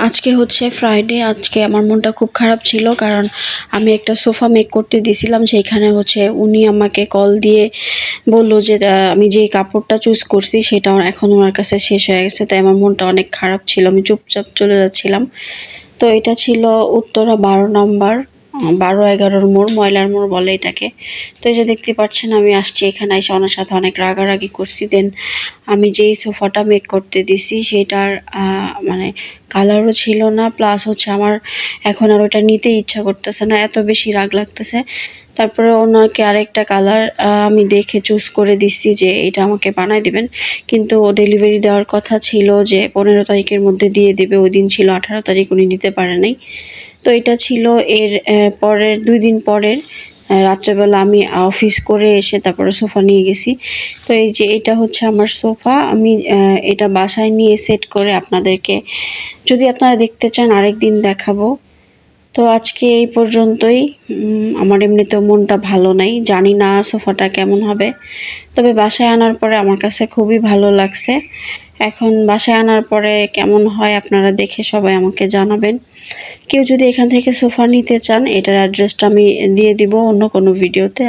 আজকে হচ্ছে ফ্রাইডে। আজকে আমার মনটা খুব খারাপ ছিল, কারণ আমি একটা সোফা মেক করতে দিয়েছিলাম। সেইখানে হচ্ছে উনি আমাকে কল দিয়ে বলল যে আমি যে কাপড়টা চুজ করছি সেটা এখন ওনার কাছে শেষ হয়ে গেছে। তাই আমার মনটা অনেক খারাপ ছিল, আমি চুপচাপ চলে যাচ্ছিলাম। তো এটা ছিল উত্তরা 12 নম্বর, 12-11 মোড়, ময়লার মোড় বলে এটাকে। তো এই যে দেখতে পাচ্ছেন আমি আসছি, এখানে এসে ওনার সাথে অনেক রাগারাগি করছি। দেন আমি যেই সোফাটা মেক করতে দিছি সেটার মানে কালারও ছিল না, প্লাস হচ্ছে আমার এখন আর ওটা নিতে ইচ্ছা করতেছে না, এত বেশি রাগ লাগতেছে। তারপরে ওনাকে আরেকটা কালার আমি দেখে চুজ করে দিচ্ছি যে এটা আমাকে বানায় দিবেন, কিন্তু ডেলিভারি দেওয়ার কথা ছিল যে 15 তারিখের মধ্যে দিয়ে দেবে। ওই দিন ছিল 18 তারিখ, উনি দিতে পারে নাই। তো এটা ছিল এর পরের 2 দিন পরের রাত্রেবেলা আমি অফিস করে এসে তারপরে সোফা নিয়ে গেছি। তো এই যে এটা হচ্ছে আমার সোফা, আমি এটা বাসায় নিয়ে সেট করে আপনাদেরকে যদি আপনারা দেখতে চান আরেকদিন দেখাবো। তো আজকে এই পর্যন্তই। আমার এমনিতেও মনটা ভালো নাই, জানি না সোফাটা কেমন হবে। তবে বাসায় আনার পরে আমার কাছে খুবই ভালো লাগছে। এখন বাসায় আনার পরে কেমন হয় আপনারা দেখে সবাই আমাকে জানাবেন। কেউ যদি এখান থেকে সোফা নিতে চান, এটার অ্যাড্রেসটা আমি দিয়ে দিব অন্য কোনো ভিডিওতে।